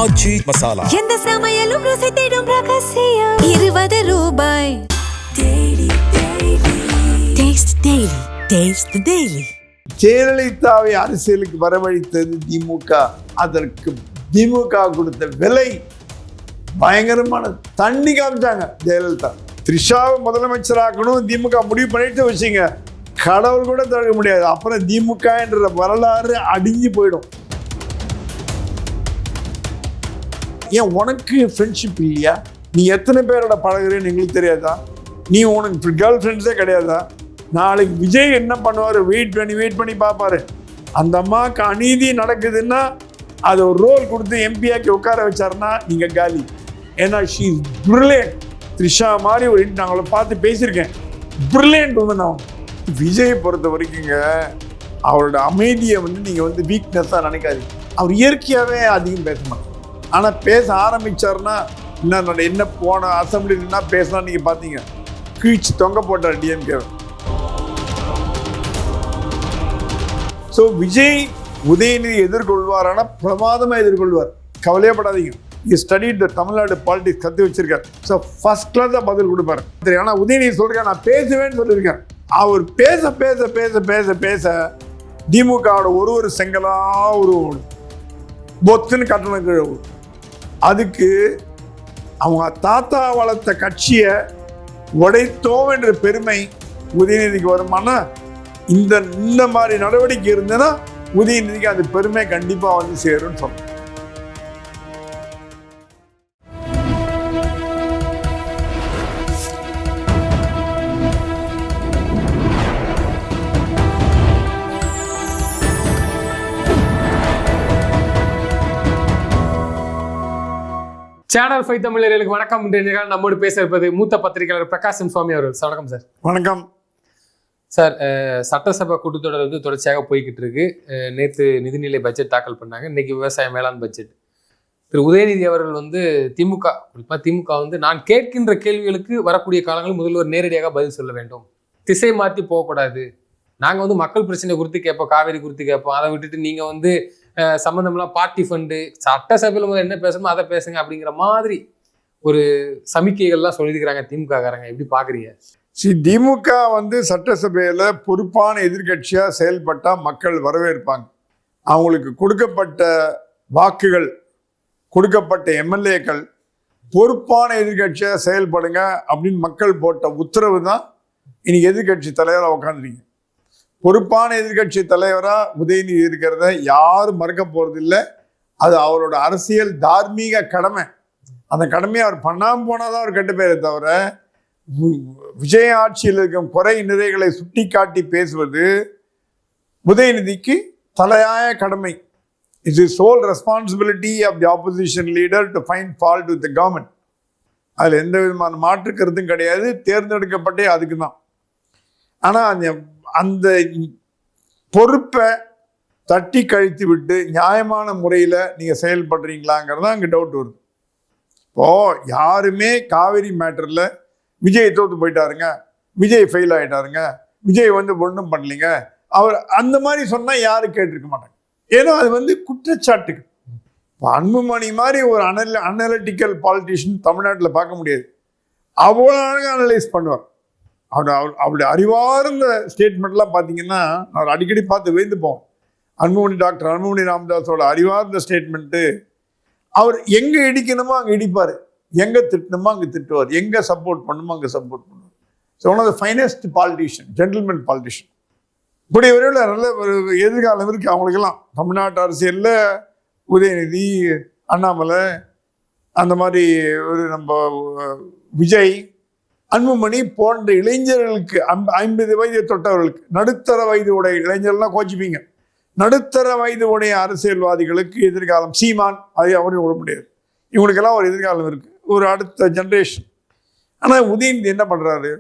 ஆச்சி மசாலா. எந்த சமையலும் ருசி தேடும் ரகசியம். 20 ரூபாய். ஜெயலலிதாவை அரசியலுக்கு வரவழைத்தது திமுக. அதற்கு திமுக கொடுத்த விலை பயங்கரமான. தண்ணி காமிச்சாங்க ஜெயலலிதா. த்ரிஷாவை முதலமைச்சராக்கணும் திமுக முடிவு பண்ணிட்டு வச்சுங்க, கடவுள் கூட தடுக்க முடியாது. அப்புறம் திமுக என்ற வரலாறு அடிஞ்சு போயிடும். ஏன் உனக்கு ஃப்ரெண்ட்ஷிப் இல்லையா? நீ எத்தனை பேரோட பழகுறேன்னு எங்களுக்கு தெரியாதா? நீ உனக்கு கேர்ள் ஃப்ரெண்ட்ஸே கிடையாதா? நாளைக்கு விஜய் என்ன பண்ணுவார்? வெயிட் பண்ணி பார்ப்பாரு. அந்த அம்மாவுக்கு அநீதி நடக்குதுன்னா அது ஒரு ரோல் கொடுத்து எம்பியாக்கி உட்கார வச்சாருன்னா நீங்கள் காலி. ஏன்னா ஷீ இஸ் பிரில்லியன்ட். த்ரிஷா மாதிரி ஒரு நாங்கள பார்த்து பேசியிருக்கேன். பிரில்லியன்ட் உமன் அவங்க. விஜயை பொறுத்த வரைக்குங்க அவரோட அமைதியை நீங்கள் வீக்னஸாக நினைக்காதீங்க. அவர் இயற்கையாகவே அதிகம் பேச மாட்டார். ஆனால் பேச ஆரம்பித்தார்னா என்ன போன அசம்பிளின்னா பேசலாம். நீங்கள் பார்த்தீங்க, கீழ்ச்சி தொங்க போட்டார் டிஎம்கே. ஸோ விஜய் உதயநிதி எதிர்கொள்வாரான பிரமாதமாக எதிர்கொள்வார். கவலையப்படாதீங்க. ஸ்டடிட் தமிழ்நாடு பாலிடிக்ஸ் கற்று வச்சிருக்கார். ஸோ ஃபர்ஸ்ட் கிளாஸாக பதில் கொடுப்பார். ஆனால் உதயநிதி சொல்கிறேன், நான் பேசுவேன்னு சொல்லியிருக்கேன். அவர் பேச பேச பேச பேச பேச திமுகவோட ஒரு செங்கலாக ஒரு பொத்துன்னு கட்டணம் கீழே. அதுக்கு அவங்க தாத்தா வளர்த்த கட்சியை உடைத்தோம் என்ற பெருமை உதயநிதிக்கு வருமானா? இந்த மாதிரி நடவடிக்கை இருந்ததுன்னா உதயநிதிக்கு அந்த பெருமை கண்டிப்பாக சேரும்னு சொல்றேன். சேனல் 5 தமிழர்களுக்கு வணக்கம். இன்றைய நிகழ்ச்சியில் நம்மோடு பேச இருப்பது மூத்த பத்திரிகையாளர் பிரகாஷ் சுவாமி அவர்கள். வணக்கம் சார். வணக்கம் சார். சட்டசபை கூட்டத்தொடர் தொடர்ச்சியாக போய்கிட்டு இருக்கு. நேற்று நிதிநிலை பட்ஜெட் தாக்கல் பண்ணாங்க. இன்னைக்கு விவசாய மேலாண் பட்ஜெட். திரு உதயநிதி அவர்கள் திமுக குறிப்பாக திமுக நான் கேட்கின்ற கேள்விகளுக்கு வரக்கூடிய காலங்களில் முதல்வர் நேரடியாக பதில் சொல்ல வேண்டும், திசை மாற்றி போகக்கூடாது. நாங்கள் மக்கள் பிரச்சனை குறித்து கேட்போம், காவேரி குறித்து கேட்போம். அதை விட்டுட்டு நீங்கள் சம்மந்தம்லாம் பார்ட்டி ஃபண்டு, சட்டசபையில் என்ன பேசணுமோ அதை பேசுங்க அப்படிங்கிற மாதிரி ஒரு சமிக்கைகள்லாம் சொல்லியிருக்கிறாங்க திமுக காரங்க. எப்படி பார்க்குறீங்க? திமுக சட்டசபையில் பொறுப்பான எதிர்கட்சியாக செயல்பட்டால் மக்கள் வரவேற்பாங்க. அவங்களுக்கு கொடுக்கப்பட்ட வாக்குகள், கொடுக்கப்பட்ட எம்எல்ஏக்கள் பொறுப்பான எதிர்கட்சியாக செயல்படுங்க அப்படின்னு மக்கள் போட்ட உத்தரவு தான் இன்னைக்கு எதிர்கட்சி தலைவராக உட்காந்துருக்கீங்க. பொறுப்பான எதிர்கட்சி தலைவராக உதயநிதி இருக்கிறத யாரும் மறக்க போகிறதில்லை. அது அவரோட அரசியல் தார்மீக கடமை. அந்த கடமையை அவர் பண்ணாமல் போனால் தான் அவர் கெட்ட பேரை தவிர விஜய் ஆட்சியில் இருக்கும் குறை நிறைகளை சுட்டி காட்டி பேசுவது உதயநிதிக்கு தலையாய கடமை. It's is sole responsibility of the opposition leader to find fault with the government. அதில் எந்த விதமான மாற்று கருத்தும் கிடையாது. தேர்ந்தெடுக்கப்பட்டே அதுக்கு தான். ஆனால் அந்த பொறுப்பை தட்டி கழித்து விட்டு நியாயமான முறையில் நீங்கள் செயல்படுறீங்களாங்கிறதான் அங்கே டவுட் வருது. இப்போது யாருமே காவேரி மேட்டரில் விஜய் தோற்று போயிட்டாருங்க, விஜய் ஃபெயில் ஆகிட்டாருங்க, விஜய் ஒன்றும் பண்ணலைங்க, அவர் அந்த மாதிரி சொன்னால் யாரும் கேட்டிருக்க மாட்டாங்க. ஏன்னா அது குற்றச்சாட்டுக்கு. இப்போ அன்புமணி மாதிரி ஒரு அனலிட்டிக்கல் பாலிட்டிஷியன் தமிழ்நாட்டில் பார்க்க முடியாது. அவ்வளோ அழகாக அனலைஸ் பண்ணுவார். அவருடைய அறிவார்ந்த ஸ்டேட்மெண்ட்லாம் பார்த்தீங்கன்னா அவர் அடிக்கடி பார்த்து வேந்துப்போம். டாக்டர் அன்புமணி ராமதாஸோட அறிவார்ந்த ஸ்டேட்மெண்ட்டு, அவர் எங்கே இடிக்கணுமோ அங்கே இடிப்பார், எங்கே திட்டணுமோ அங்கே திட்டுவார், எங்கே சப்போர்ட் பண்ணணுமோ அங்கே சப்போர்ட் பண்ணுவார். So one of the finest politician, gentleman politician. இப்படி வரையில் நல்ல ஒரு எதிர்காலம் இருக்குது அவங்களுக்கெல்லாம். தமிழ்நாட்டு அரசியலில் உதயநிதி, அண்ணாமலை, அந்த மாதிரி ஒரு நம்ம விஜய், அன்புமணி போன்ற இளைஞர்களுக்கு 50 வயதை தொட்டவர்களுக்கு, நடுத்தர வயது உடைய இளைஞர்கள்லாம் கோச்சிப்பீங்க, நடுத்தர வயது உடைய அரசியல்வாதிகளுக்கு எதிர்காலம். சீமான், அதை அவரையும் விட முடியாது. இவங்களுக்கெல்லாம் ஒரு எதிர்காலம் இருக்குது, ஒரு அடுத்த ஜென்ரேஷன். ஆனால் உதயநிதி என்ன பண்ணுறாரு?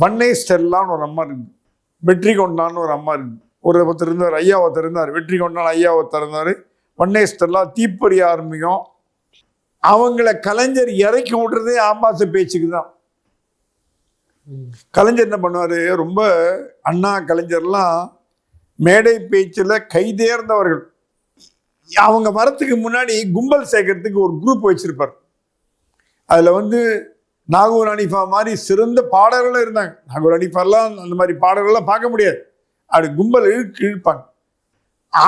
வன்னை ஸ்டெல்லான்னு ஒரு அம்மா இருக்குது, வெற்றி கொண்டான்னு ஒரு அம்மா இருக்குது, ஒருத்தர் இருந்தார், ஐயா ஒருத்தர் இருந்தார், வெற்றி கொண்டான் ஐயா ஒருத்தர் இருந்தார். வன்னை ஸ்டெல்லா தீப்பொறி ஆரம்பிக்கும். அவங்கள கலைஞர் இறக்கி விடுறதே ஆபாச பேச்சுக்கு தான். கலைஞர் என்ன பண்ணுவார்? ரொம்ப அண்ணா கலைஞர்லாம் மேடை பேச்சில் கைதேர்ந்தவர்கள். அவங்க வரத்துக்கு முன்னாடி கும்பல் சேர்க்கறதுக்கு ஒரு குரூப் வச்சிருப்பார். அதில் வந்து நாகூர் ஹனீஃபா மாதிரி சிறந்த பாடல்களும் இருந்தாங்க. நாகூர் ஹனீஃபாலாம் அந்த மாதிரி பாடல்கள்லாம் பார்க்க முடியாது. அப்படி கும்பல் இழுப்பாங்க.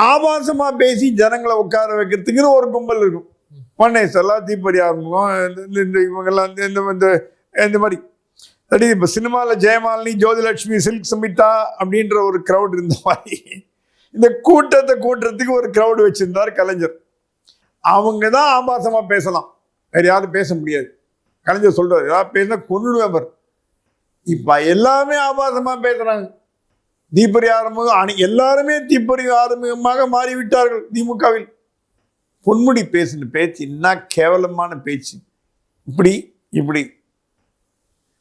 ஆபாசமா பேசி ஜனங்களை உட்கார வைக்கிறதுக்குன்னு ஒரு கும்பல் இருக்கும். மன்னேசெல்லாம் தீப்பறி ஆரம்பம் இந்த இவங்கெல்லாம் இந்த மாதிரி இப்போ சினிமாவில் ஜெயமாலினி, ஜோதிலட்சுமி, சில்க் சுமிதா அப்படின்ற ஒரு க்ரௌட் இருந்த மாதிரி இந்த கூட்டத்தை கூட்டுறதுக்கு ஒரு க்ரௌடு வச்சிருந்தார் கலைஞர். அவங்க தான் ஆபாசமா பேசலாம், வேற யாரும் பேச முடியாது. கலைஞர் சொல்றாரு, யாராவது பேசினா கொன்னுடுவேன். இப்ப எல்லாமே ஆபாசமா பேசுறாங்க. தீப்பறி ஆரம்பம் எல்லாருமே தீப்பறி ஆரம்பமாக மாறிவிட்டார்கள் திமுகவில். பொன்முடி பேசின பேச்சு என்ன கேவலமான பேச்சு. இப்படி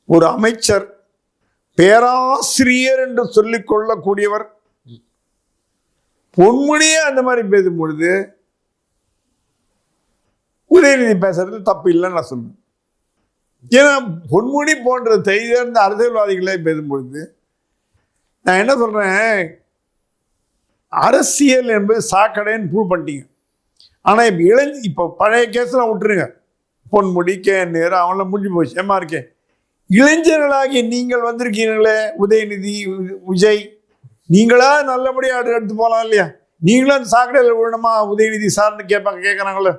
ஒரு அமைச்சர், பேராசிரியர் என்று சொல்லிக் கொள்ளக்கூடியவர் பொன்முடியே அந்த மாதிரி பேசும் பொழுது உதயநிதி பேசுறது தப்பு இல்லைன்னு நான் சொல்லுவேன். ஏன்னா பொன்முடி போன்ற தேர்ந்த அரசியல்வாதிகளே பேசும் பொழுது நான் என்ன சொல்றேன், அரசியல் என்பது சாக்கடைன்னு ப்ரூவ் பண்ணிட்டீங்க. ஆனா இப்போ பழைய கேஸ்லாம் விட்டுருங்க, பொன்முடி, KN அவங்கள முடிஞ்சு போச்சு. MRK இளைஞர்களாகி நீங்கள் வந்திருக்கீங்களே, உதயநிதி, விஜய், நீங்களா நல்லபடியா எடுத்து போகலாம் இல்லையா? நீங்களும் அந்த சாக்கடையில் விழணுமா உதயநிதி சார்னு கேட்குறாங்களே.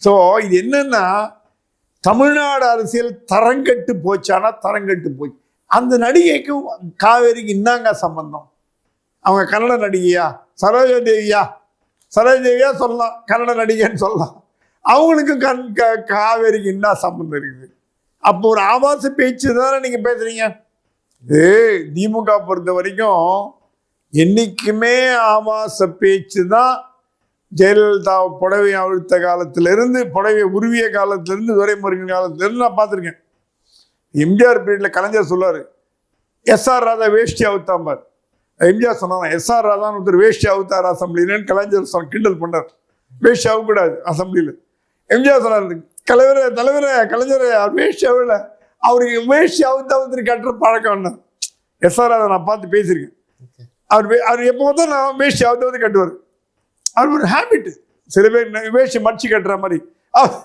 ஸோ இது என்னன்னா, தமிழ்நாடு அரசியல் தரங்கட்டு போச்சானா தரங்கட்டு போச்சு. அந்த நடிகைக்கும் காவேரிக்கு என்னங்க சம்பந்தம்? அவங்க கன்னட நடிகையா? சரோஜதேவியா சொல்லலாம், கன்னட நடிகைன்னு சொல்லலாம். அவங்களுக்கும் காவேரிக்கு என்ன சம்பந்தம் இருக்குது? அப்போ ஒரு ஆபாச பேச்சு தானே நீங்க பேசுறீங்க. திமுக பொறுத்த வரைக்கும் என்னைக்குமே ஆபாச பேச்சு தான். ஜெயலலிதா புடவை அழுத்த காலத்திலிருந்து, புடவை உருவிய காலத்திலிருந்து, துரைமுருகன் காலத்திலிருந்து நான் பார்த்துருக்கேன். எம்ஜிஆர் பீரியட்ல கலைஞர் சொல்லாரு, SR ராதா வேஷ்டி அவுத்தாம்பார். எம்ஜிஆர் சொன்னாங்க, SR ராதான்னு ஒருத்தர் வேஷ்டி அவுத்தார் அசம்பிளின்னு. கலைஞர் கிண்டல் பண்ணார், வேஷ்டி அவுக்கூடாது அசம்பிளியில். எம்ஜிஆர் சொன்னார், தலைவரே கலைஞர் வேஷ்டி அவுல, அவருக்கு வேஷ்டி அவுத்து கட்டுற பழக்கம். SR ராதா நான் பார்த்து பேசியிருக்கேன். அவர் எப்போ தான் நான் வேஷ்டி அவுத்து கட்டுவார். அவர் ஒரு ஹேபிட். சில பேர் வேஷ்டி மடிச்சு கட்டுற மாதிரி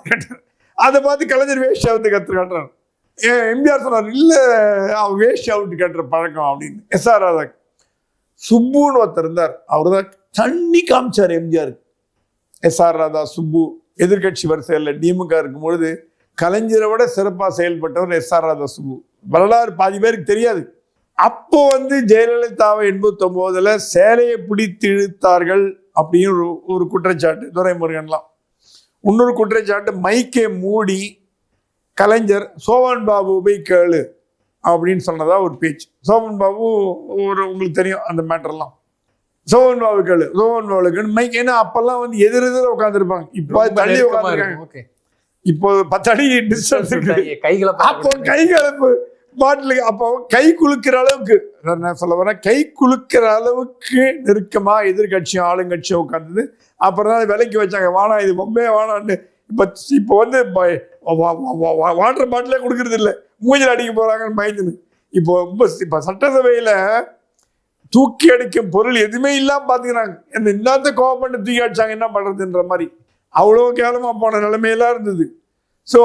கட்டுறாரு. அதை பார்த்து கலைஞர் வேஷ்டி அவுத்து கட்டுறாரு. எம்ஜிஆர் சொன்னார், இல்லை அவன் வேஷ்டி அவுட்டு கட்டுற பழக்கம் அப்படின்னு. SR ராதா சுப்புன்னு ஒருத்தர் இருந்தார், அவர் தான் தண்ணி காமிச்சார் எம்ஜிஆருக்கு. SR ராதா, சுப்பு எதிர்கட்சி வரிசையில் திமுக இருக்கும் பொழுது கலைஞரை விட சிறப்பாக செயல்பட்டவர் SR ராதா, சுப்பு. வரலாறு பாதி பேருக்கு தெரியாது. அப்போ ஜெயலலிதாவை 89 சேலையை பிடித்து இழுத்தார்கள் அப்படின்னு ஒரு குற்றச்சாட்டு துரைமுருகன்லாம். இன்னொரு குற்றச்சாட்டு, மைக்கை மூடி கலைஞர் சோபன் பாபு போய் கேளு அப்படின்னு சொன்னதா ஒரு பேச்சு. சோபன் பாபு உங்களுக்கு தெரியும் அந்த மேட்டர்லாம். சோபன் பாபு கேளு, சோபன் பாபு மைக். ஏன்னா அப்பெல்லாம் எதிரெதிர உட்காந்துருப்பாங்க, இப்போ தள்ளி உட்காந்துருக்காங்க. இப்போ 10 அடி டிஸ்டன்ஸ் இருக்கு. அப்போ கைகலப்பு பாட்டிலுக்கு, அப்போ கை குலுக்கிற அளவுக்கு, நான் சொல்ல வரேன், கை குலுக்கிற அளவுக்கு நெருக்கமா எதிர்கட்சியும் ஆளுங்கட்சியும் உட்காந்துது. அப்புறம் தான் விலைக்கு வச்சாங்க, வானா இது பொம்மையே வானான்னு. இப்போ வாட்டர் பாட்டிலே கொடுக்கறது இல்லை, மூஞ்சில் அடிக்க போறாங்கன்னு பயந்துன்னு. இப்போ சட்டசபையில தூக்கி அடிக்கும் பொருள் எதுவுமே இல்லாம பாத்துக்கிறாங்க. இந்த கோவம் பண்ணி தூக்கி அடிச்சாங்க, என்ன பண்றதுன்ற மாதிரி அவ்வளோ கேவலமா போன நிலைமையெல்லாம் இருந்தது. ஸோ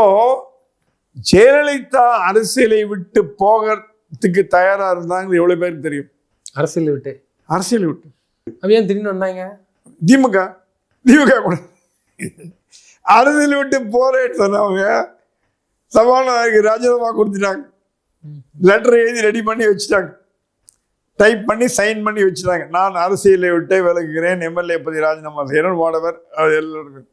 ஜெயலலிதா அரசியலை விட்டு போகிறதுக்கு தயாரா இருந்தாங்க எவ்வளவு பேருக்கு தெரியும்? அரசியலை விட்டு ஏன் திடீர்னு வந்தாங்க? திமுக கூட அரசியல் விட்டு போறேன்னு சொன்னவங்க சபாநாயகருக்கு ராஜினாமா கொடுத்துட்டாங்க. லெட்டர் எழுதி ரெடி பண்ணி வச்சுட்டாங்க, டைப் பண்ணி சைன் பண்ணி வச்சுட்டாங்க. நான் அரசியலை விட்டே விலகுகிறேன், MLA பதவி ராஜினாமா செய்யணும் மாணவர். அது எல்லாருக்கும்.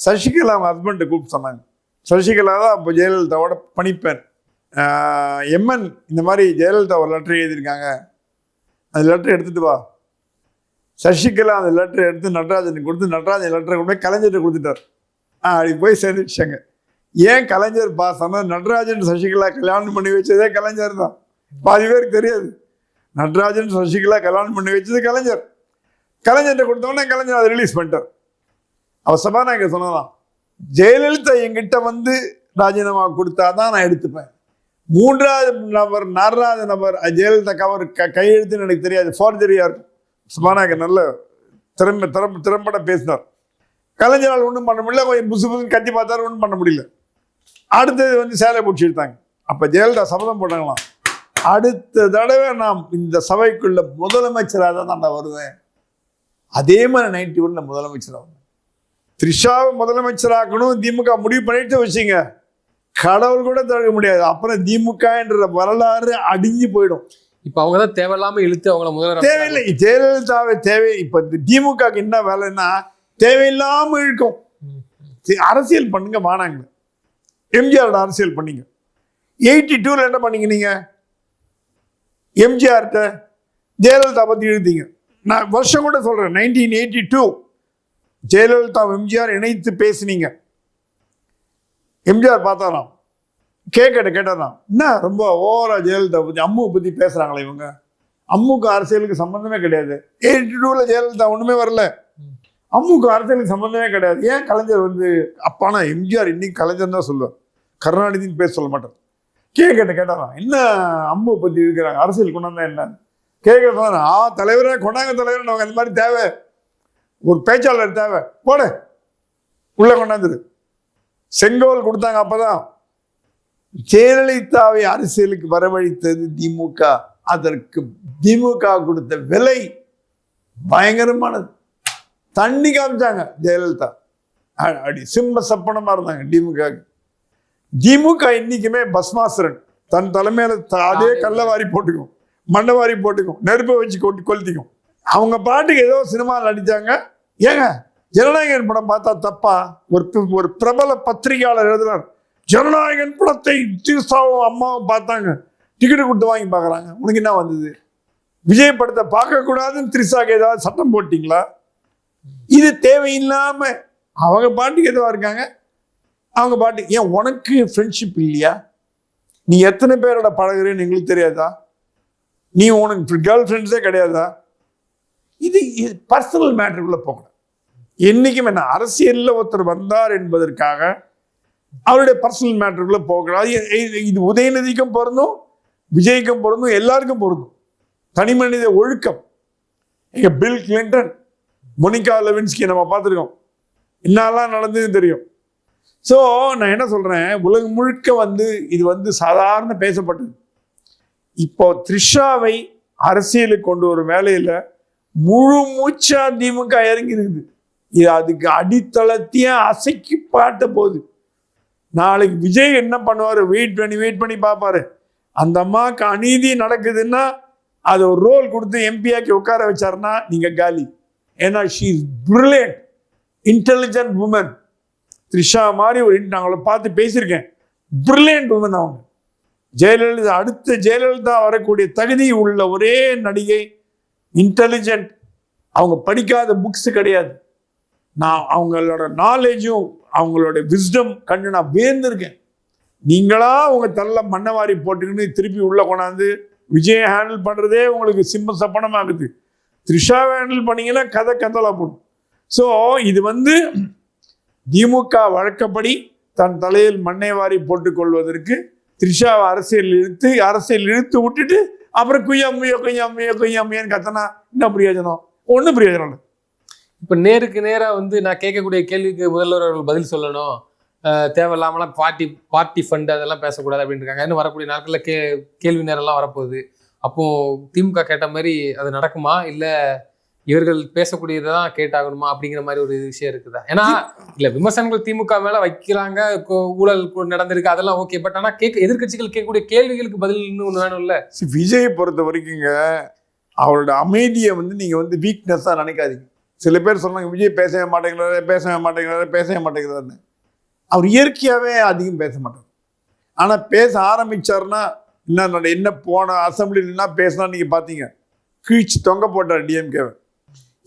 சசிகலா அவங்க ஹஸ்பண்டை கூப்பிட்டு சொன்னாங்க. சசிகலா தான் அப்போ ஜெயலலிதாவோட பணிப்பேன். MN இந்த மாதிரி ஜெயலலிதா ஒரு லெட்டர் எழுதியிருக்காங்க, அந்த லெட்டர் எடுத்துட்டு வா. சசிகலா அந்த லெட்டர் எடுத்து நடராஜனுக்கு கொடுத்து, நடராஜன் லெட்டரை கொண்டு போய் கலைஞர்கிட்ட கொடுத்துட்டார். அப்படி போய் சேர்ந்துச்சாங்க. ஏன் கலைஞர் பாசம்னா, நடராஜன் சசிகலா கல்யாணம் பண்ணி வச்சதே கலைஞர் தான். பாதி பேருக்கு தெரியாது. நடராஜன் சசிகலா கல்யாணம் பண்ணி வச்சது கலைஞர். கலைஞர்கிட்ட கொடுத்தோன்னே கலைஞர் அதை ரிலீஸ் பண்ணிட்டார். அவர் சபாநாயகர் சொன்னதான், ஜெயலலிதா என்கிட்ட ராஜினாமா கொடுத்தாதான் நான் எடுத்துப்பேன். 3வது நபர் 4வது நபர் ஜெயலலிதா கையெழுத்துன்னு எனக்கு தெரியாது, ஃபார்ஜரியா இருக்கும். சபாநாயகர் நல்ல திறம்பட பேசினார். கலைஞரால் ஒன்றும் பண்ண முடியல, கொஞ்சம் புசு புசுன்னு கத்தி பார்த்தாரு, ஒன்றும் பண்ண முடியல. அடுத்தது வந்து சேலை பிடிச்சி எடுத்தாங்க. அப்போ ஜெயலலிதா சபதம் போட்டாங்களாம், அடுத்த தடவை நான் இந்த சபைக்குள்ள முதலமைச்சராக தான் நான் வருவேன். அதே மாதிரி 91 முதலமைச்சராக வந்தேன். த்ரிஷாவை முதலமைச்சராக்கணும் திமுக முடிவு பண்ணிட்டு வச்சுங்க, கடவுள் கூட தடுக்க முடியாது. அப்புறம் திமுக என்ற வரலாறு அடிஞ்சு போயிடும். இப்போ அவங்க தான் தேவையில்லாம இழுத்து அவங்கள முதல்வர் தேவையில்லை. ஜெயலலிதாவை தேவை. இப்போ இந்த திமுக என்ன வேலைன்னா தேவையில்லாம இழுக்கும். அரசியல் பண்ணுங்க வானாங்க. எம்ஜிஆரோட அரசியல் பண்ணீங்க. 82 என்ன பண்ணீங்க நீங்க? எம்ஜிஆர்கிட்ட ஜெயலலிதா பத்தி இழுத்தீங்க. நான் வருஷம் கூட சொல்றேன், 1982 ஜெயலலிதா எம்ஜிஆர் இணைத்து பேசினீங்க. எம்ஜிஆர் பார்த்தாராம், கேட்டாராம், என்ன ரொம்ப ஓவரா ஜெயலலிதா பத்தி அம்முவை பத்தி பேசுறாங்களே இவங்க, அம்முக்கு அரசியலுக்கு சம்பந்தமே கிடையாது. 82 ஜெயலலிதா ஒண்ணுமே வரல, அம்முக்கு அரசியலுக்கு சம்பந்தமே கிடையாது. ஏன் கலைஞர் வந்து அப்பானா எம்ஜிஆர் இன்னைக்கு கலைஞர் தான் சொல்லுவார், கருணாநிதினு பேச சொல்ல மாட்டார். கேட்டாராம், என்ன அம்முவை பத்தி இருக்கிறாங்க, அரசியல் கொண்டாந்தா என்ன கேட்கறதா? தலைவரே கொண்டாங்க தலைவர், அவங்க அந்த மாதிரி தேவை, ஒரு பேச்சாளர் தேவை, போட உள்ள கொண்டாந்துரு. செங்கோல் கொடுத்தாங்க. அப்பதான் ஜெயலலிதாவை அரசியலுக்கு வரவழைத்தது திமுக. அதற்கு திமுக கொடுத்த விலை பயங்கரமானது. தண்ணி காமிச்சாங்க ஜெயலலிதா, அடி சிம்ம சப்பனமா இருந்தாங்க திமுக. திமுக இன்னைக்குமே பஸ்மாசுரன் தன் தலைமையில அதே கல்ல வாரி போட்டுக்கும், மண்ணை வாரி போட்டுக்கும், நெருப்பை வச்சு கொளுத்திக்கும். அவங்க பாட்டுக்கு ஏதோ சினிமா நடிச்சாங்க. ஏங்க ஜனநாயகன் படம் பார்த்தா தப்பா? ஒரு பிரபல பத்திரிகையாளர் எழுதுறார், ஜனநாயகன் படத்தை திரிசாவும் அம்மாவும் பார்த்தாங்க, டிக்கெட்டு கொடுத்து வாங்கி பார்க்குறாங்க. உனக்கு என்ன வந்தது? விஜய் படத்தை பார்க்கக்கூடாதுன்னு திரிசாக்கு ஏதாவது சட்டம் போட்டிங்களா? இது தேவையில்லாம அவங்க பாட்டுக்கு எதுவாக இருக்காங்க. அவங்க பாட்டு ஏன் உனக்கு ஃப்ரெண்ட்ஷிப் இல்லையா? நீ எத்தனை பேரோட பழகுறேன்னு எங்களுக்கு தெரியாதா? நீ உனக்கு கேர்ள் ஃப்ரெண்ட்ஸே கிடையாதா? இது பர்சனல் மேட்டருக்குள்ள போகணும். என்னைக்குமே நான் அரசியலில் ஒருத்தர் வந்தார் என்பதற்காக அவருடைய பர்சனல் மேட்டருக்குள்ள போகக்கூடாது. இது உதயநிதிக்கும் பொருந்தும், விஜய்க்கும் பொருந்தும், எல்லாருக்கும் பொருந்தும். தனி மனித ஒழுக்கம். எங்க பில் கிளின்டன், மோனிகா லெவின்ஸ்கி நம்ம பார்த்துருக்கோம், என்னெல்லாம் நடந்ததுன்னு தெரியும். ஸோ நான் என்ன சொல்றேன், உலகம் முழுக்க வந்து இது வந்து சாதாரண பேசப்பட்டது. இப்போ த்ரிஷாவை அரசியலுக்கு கொண்டு வரும் வேலையில முழு மூச்சா திமுக இறங்கி இருக்குது. இது அதுக்கு அடித்தளத்தையே அசைக்கி பாட்ட போகுது. நாளைக்கு விஜய் என்ன பண்ணுவாரு, வெயிட் பண்ணி பார்ப்பாரு. அந்த அம்மாவுக்கு அநீதி நடக்குதுன்னா அது ஒரு ரோல் கொடுத்து எம்பியாக்கி உட்கார வச்சாருன்னா நீங்க காலி. ஏன்னா she is brilliant, intelligent woman. Trisha மாதிரி ஒரு நாங்கள பார்த்து பேசியிருக்கேன், பிரில்லியன்ட் உமன் அவங்க. ஜெயலலிதா அடுத்த ஜெயலலிதா வரக்கூடிய தகுதி உள்ள ஒரே நடிகை, இன்டெலிஜென்ட். அவங்க படிக்காத புக்ஸ் கிடையாது. நான் அவங்களோட நாலேஜும் அவங்களோட விஸ்டம் கண்டு நான் வேர்ந்திருக்கேன். நீங்களா உங்க தள்ள மண்ணவாரி போட்டுக்கின்னு திருப்பி உள்ள கொண்டாந்து விஜயை ஹேண்டில் பண்றதே உங்களுக்கு சிம்ம சப்பனமாகுது. த்ரிஷாவை ஹேண்டில் பண்ணீங்கன்னா கதை கந்தலா போடும். ஸோ இது வந்து திமுக வழக்கப்படி தன் தலையில் மண்ணை வாரி போட்டுக் கொள்வதற்கு த்ரிஷாவை அரசியல் இழுத்து விட்டுட்டு அப்புறம் குய்யாமையான்னு கத்தனா என்ன பிரயோஜனம்? ஒன்றும் பிரயோஜனம் இல்லை. இப்போ நேருக்கு நேராக வந்து நான் கேட்கக்கூடிய கேள்விக்கு முதல்வர் அவர்கள் பதில் சொல்லணும், தேவையில்லாமலாம் பார்ட்டி ஃபண்டு அதெல்லாம் பேசக்கூடாது அப்படின்னு இருக்காங்க. இன்னும் வரக்கூடிய நாட்களில் கேள்வி நேரம்லாம் வரப்போகுது. அப்போ திமுக கேட்ட மாதிரி அது நடக்குமா, இல்லை இவர்கள் பேசக்கூடியதை தான் கேட்டாகணுமா அப்படிங்கிற மாதிரி ஒரு விஷயம் இருக்குதா? ஏன்னா இல்லை விமர்சனங்கள் திமுக மேலே வைக்கிறாங்க, ஊழல் நடந்திருக்கு, அதெல்லாம் ஓகே. பட் ஆனால் எதிர்கட்சிகள் கேட்கக்கூடிய கேள்விகளுக்கு பதில் இன்னும் ஒன்று வேணும் இல்லை? விஜயை பொறுத்த வரைக்குங்க அவரோட அமைதியை வந்து நீங்கள் வந்து வீக்னஸாக நினைக்காதீங்க. சில பேர் சொன்னாங்க விஜய் பேசவே மாட்டேங்கிறாருன்னு. அவர் இயற்கையாகவே அதிகம் பேச மாட்டார். ஆனால் பேச ஆரம்பிச்சார்னா என்ன போன அசம்பிளியில் என்ன பேசினா நீங்கள் பார்த்தீங்க, கீழ்ச்சி தொங்க போட்டார் டிஎம்கேவை.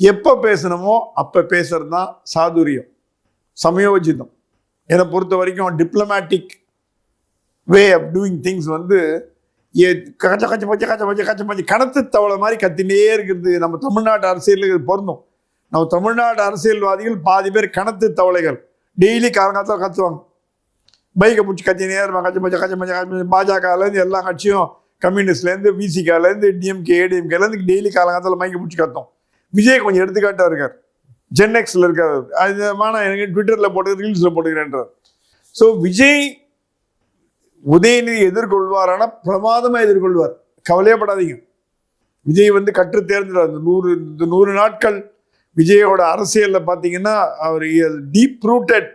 எப்போ பேசணுமோ அப்போ பேசுறது தான் சாதுரியம், சமயோஜிதம். என்னை பொறுத்த வரைக்கும் diplomatic way of doing things வந்து கணத்து தவளை மாதிரி கத்தினே இருக்கிறது நம்ம தமிழ்நாட்டு அரசியலுக்கு பொருந்தும். நம்ம தமிழ்நாட்டு அரசியல்வாதிகள் பாதி பேர் கணத்து தவளைகள். டெய்லி காலங்காலத்தில் கத்துவாங்க, பைக்கை பிடிச்சி கத்தினே இருப்பாங்க. பாஜகலேருந்து எல்லா கட்சியும், கம்யூனிஸ்ட்லேருந்து விசிகாலேருந்து டிஎம்கே ஏடிஎம்கேலேருந்து டெய்லி காலங்காலத்தில் மைக்கை பிடிச்சி கத்தும். விஜய் கொஞ்சம் எடுத்துக்காட்டாக இருக்கார். ஜென்எக்ஸில் இருக்காரு. அது வேணாம், எனக்கு ட்விட்டரில் போட்டு ரீல்ஸில் போட்டுக்கிறேன்றார். ஸோ விஜய் உதயநிதி எதிர்கொள்வாரான பிரமாதமாக எதிர்கொள்வார், கவலையப்படாதீங்க. விஜய் வந்து கற்று தேர்ந்தார். இந்த 100 நாட்கள் விஜயோட அரசியலில் பார்த்தீங்கன்னா அவர் டீப் ரூட்டட்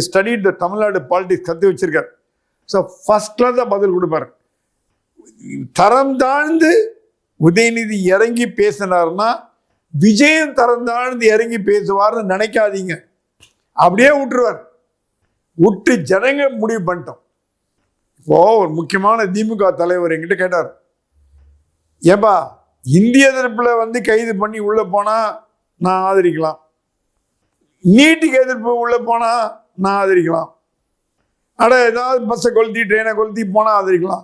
ஸ்டடிட் த தமிழ்நாடு பாலிடிக்ஸ் கற்று வச்சிருக்கார். ஸோ ஃபர்ஸ்ட் கிளாஸாக பதில் கொடுப்பார். தரம் தாழ்ந்து உதயநிதி இறங்கி பேசினார்னா விஜயம் தரம் தாழ்ந்து இறங்கி பேசுவார்னு நினைக்காதீங்க. அப்படியே விட்டுருவார். விட்டு ஜனங்க முடிவு பண்ணிட்டோம். இப்போ ஒரு முக்கியமான திமுக தலைவர் என்கிட்ட கேட்டார், ஏப்பா இந்திய எதிர்ப்புல வந்து கைது பண்ணி உள்ள போனா நான் ஆதரிக்கலாம், நீட்டுக்கு எதிர்ப்பு உள்ள போனா நான் ஆதரிக்கலாம், அட ஏதாவது பஸ்ஸை கொளுத்தி ட்ரெயினை கொளுத்தி போனா ஆதரிக்கலாம்,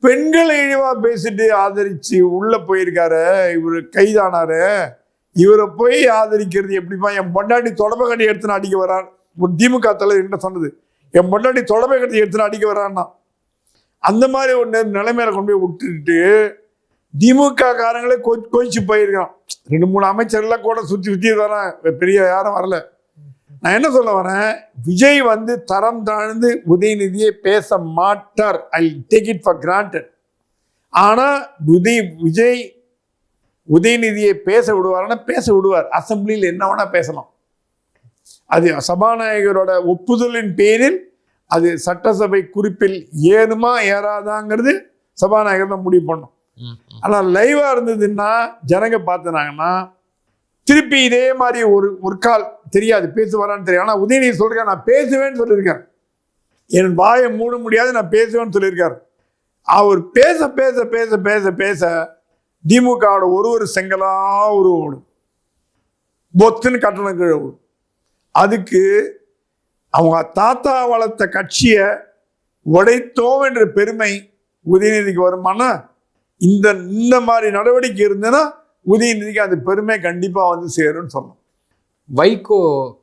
பெண்களை இழிவா பேசிட்டு ஆதரிச்சு உள்ள போயிருக்காரு இவர், கைதானாரு, இவரை போய் ஆதரிக்கிறது எப்படிப்பா? என் பொண்டாட்டி தொடப்ப கட்டி எடுத்துன்னு அடிக்க வரான். ஒரு திமுக தலைவர் என்ன சொன்னது, என் பொண்டாட்டி தொடப்ப கட்டி எடுத்துன்னு அடிக்க வரான்னா. அந்த மாதிரி ஒரு நிலைமையில கொண்டு போய் விட்டுட்டு திமுக காரங்களே கோச்சு போயிருக்கான். 2-3 அமைச்சர்லாம் கூட சுற்றி வரேன், பெரிய யாரும் வரல. நான் என்ன சொல்ல வரேன், விஜய் வந்து தரம் தாழ்ந்து உதயநிதியை பேச மாட்டார். I take it for granted. ஆனா விஜய் உதயநிதியை பேச விடுவார்னா பேச விடுவார். அசம்பிளியில் என்ன வேணா பேசலாம். அது சபாநாயகரோட ஒப்புதலின் பேரில் அது சட்டசபை குறிப்பில் ஏறுமா ஏறாதாங்கிறது சபாநாயகர் தான் முடிவு பண்ணும். ஆனால் லைவா இருந்ததுன்னா ஜனங்க பார்த்துனாங்கன்னா திருப்பி இதே மாதிரி ஒரு கால் தெரியாது, பேசுவாரான்னு தெரியும். ஆனால் உதயநிதி சொல்றேன், நான் பேசுவேன்னு சொல்லியிருக்கார். என் வாயை மூட முடியாது, நான் பேசுவேன்னு சொல்லியிருக்கார். அவர் பேச பேச பேச பேச பேச திமுகவோட ஒரு செங்கலா ஓடும், பொத்துன்னு கட்டணம் கீழே ஓடும். அதுக்கு அவங்க தாத்தா வளர்த்த கட்சியை உடைத்தோம் என்ற பெருமை உதயநிதிக்கு வருமானா? இந்த மாதிரி நடவடிக்கை இருந்ததுன்னா உதயநிதிக்கு அந்த பெருமை கண்டிப்பா வந்து சேரும்னு சொல்லலாம். வைகோ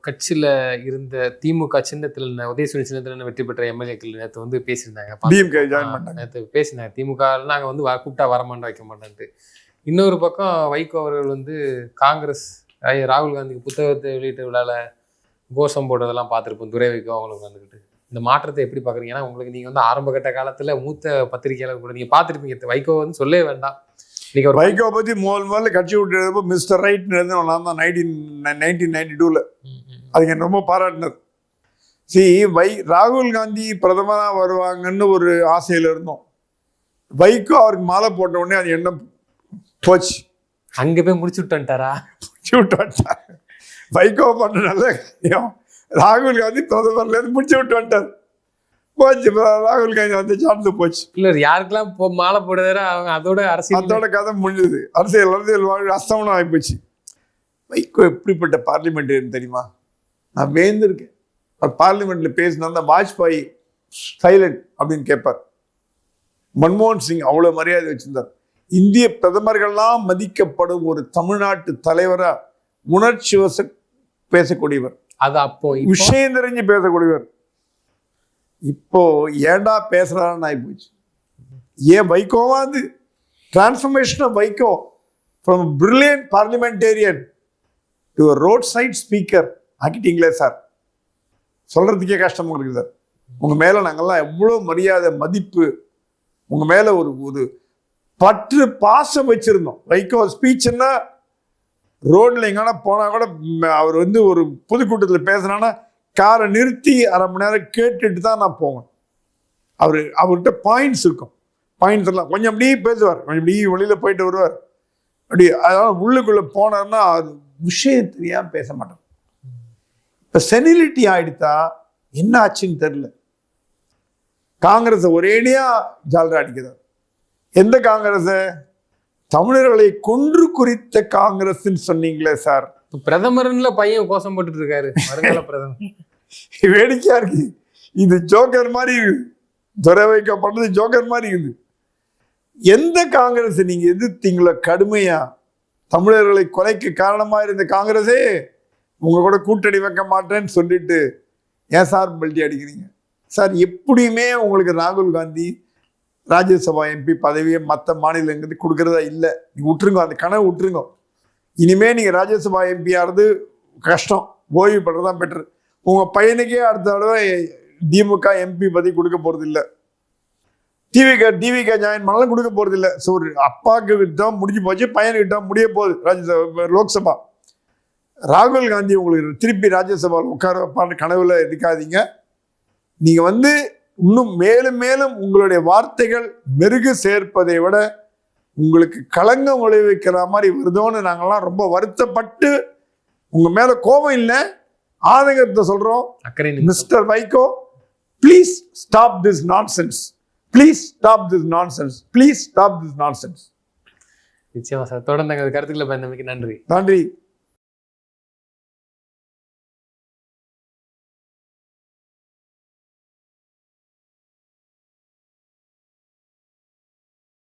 கட்சியில இருந்த திமுக சின்னத்தில் உதயசூரியன் சின்னத்தில் வெற்றி பெற்ற எம்எல்ஏக்கள் நேற்று வந்து பேசியிருந்தாங்க. நேற்று பேசினாங்க, திமுக நாங்கள் வந்து கூப்பிட்டா வரமாட்டோம் வைக்க மாட்டேன்ட்டு. இன்னொரு பக்கம் வைகோ அவர்கள் வந்து காங்கிரஸ் ராகுல் காந்திக்கு புத்தகத்தை வெளியிட்ட விழாவில் கோஷம் போடுறதெல்லாம் பார்த்துருப்போம். துரை வைகோ அவங்களுக்கு வந்துக்கிட்டு இந்த மாற்றத்தை எப்படி பார்க்குறீங்க? ஏன்னா உங்களுக்கு நீங்கள் வந்து ஆரம்ப கட்ட காலத்தில் மூத்த பத்திரிகையாளர் கூட நீங்கள் பார்த்துருப்பீங்க. வைகோ வந்து சொல்லவே வேண்டாம். நீங்கள் ஒரு வைகோ பற்றி முதல்ல கட்சி விட்டு மிஸ்டர் ரைட்னு நான் தான் 1992 அதுக்கு என்ன ரொம்ப பாராட்டினர். ராகுல் காந்தி பிரதமராக வருவாங்கன்னு ஒரு ஆசையில் இருந்தோம். வைகோ அவருக்கு மாலை போட்ட உடனே அது என்ன போச்சு, அங்கே போய் முடிச்சு விட்டாரா? வைகோ பண்ண நல்ல காரியம் ராகுல் காந்தி பிரதமர்ல இருந்து முடிச்சு விட்டு வந்துட்டார். போச்சு, ராகுல் காந்தி வந்து சார்ந்து போச்சு. இல்ல யாருக்கெல்லாம் மாலை போடுறாரு அவங்க அதோட அரசியல் கதை முடிஞ்சது. அரசியல் வாழ்வு அஸ்தமனம் ஆகி போச்சு. வைகோ எப்படிப்பட்ட பார்லிமெண்டேரியன் தெரியுமா? நான் வேந்திருக்கேன். அவர் பார்லிமெண்ட்ல பேசினா வாஜ்பாய் சைலண்ட் அப்படின்னு கேட்பார். மன்மோகன் சிங் அவ்வளவு மரியாதை வச்சிருந்தார். இந்திய பிரதமர்கள்லாம் மதிக்கப்படும் ஒரு தமிழ்நாட்டு தலைவரா உணர்ச்சி வச பேசக்கூடியவர், அது அப்போ விஷயம் தெரிஞ்சு பேசக்கூடியவர். இப்போ ஏண்டா பேசுறான்னு ஆகி போச்சு. ஏன் வைகோவா அது transformation of Vaiko from brilliant parliamentarian to road side speaker ஆக்கிட்டீங்களே சார். சொல்றதுக்கே கஷ்டமா இருக்குது சார். உங்க மேல நாங்கெல்லாம் எவ்வளவு மரியாதை மதிப்பு, உங்க மேல ஒரு பற்று பாசம் வச்சிருந்தோம். வைகோ ஸ்பீச்ன்னா ரோட்ல எங்கன்னா போனா கூட அவர் வந்து ஒரு பொதுக்கூட்டத்தில் பேசுனான்னா காரை நிறுத்தி அரை மணி நேரம் கேட்டுட்டு தான் நான் போவேன். அவர்கிட்ட பாயிண்ட்ஸ் இருக்கும். பாயிண்ட்ஸ் எல்லாம் கொஞ்சம் அப்படியே பேசுவார், கொஞ்சம் இப்படி வெளியில போயிட்டு வருவார். அப்படி அதனால உள்ளுக்குள்ள போனார்னா அது விஷயம் தெரியாம பேச மாட்டோம். இப்ப செனிலிட்டி ஆயிடுத்தா என்ன ஆச்சுன்னு தெரியல. காங்கிரஸ் ஒரேடியா ஜால்ரா அடிக்கிறார். எந்த காங்கிரஸ்? தமிழர்களை கொன்று குறித்த காங்கிரஸ் சொன்னீங்களே சார். பிரதமர்ல பையன் கோஷம் போட்டுட்டு இருக்காரு, வருங்கால பிரதமர். வேடிக்கையா இருக்கு. இது ஜோக்கர் மாதிரி இருக்குது. துரை வைகோ பண்றது ஜோக்கர் மாதிரி இருக்குது. எந்த காங்கிரஸ் நீங்க எதிர்த்தீங்களோ கடுமையா, தமிழர்களை கொலைக்கு காரணமா இருந்த காங்கிரஸே உங்க கூட கூட்டணி வைக்க மாட்டேன்னு சொல்லிட்டு ஏன் சார் பல்ட்டி அடிக்கிறீங்க சார்? எப்படியுமே உங்களுக்கு ராகுல் காந்தி ராஜ்யசபா எம்பி பதவியை மற்ற மாநிலங்களுக்கு கொடுக்கறதா இல்லை. நீங்க விட்டுருங்க, அந்த கனவு விட்டுருங்க. இனிமே நீங்க ராஜ்யசபா எம்பியாவது கஷ்டம், ஓய்வு பெற்றது தான் பெட்டர். உங்கள் பையனுக்கே அடுத்த தடவை திமுக எம்பி பதவி கொடுக்க போகிறது இல்லை, டிவிகே ஜாயின் பண்ணலாம் கொடுக்க போகிறது இல்லை. ஸோ ஒரு அப்பாவுக்கு விட்டம் முடிஞ்சு போச்சு, பையனுக்கிட்ட முடிய போகுது ராஜ்யசபா லோக்சபா. ராகுல் காந்தி உங்களுக்கு திருப்பி ராஜ்யசபாவில் உட்கார வைப்பான்னு கனவுல இருக்காதீங்க. நீங்கள் வந்து இன்னும் மேலும் மேலும் உங்களுடைய வார்த்தைகள் மெருகு சேர்ப்பதை விட உங்களுக்கு களங்கம் விளைவிக்கிற மாதிரி வருதோன்னு நாங்கள்லாம் ரொம்ப வருத்தப்பட்டு, உங்கள் மேலே கோபம் இல்லை ஆதங்கத்தை சொல்கிறோம். Mister Vaiko, please stop this nonsense, please stop this nonsense, please stop this nonsense. நிச்சயமா சார், தொடர்ந்து கருத்துக்களை பயந்தமைக்கு நன்றி. நன்றி.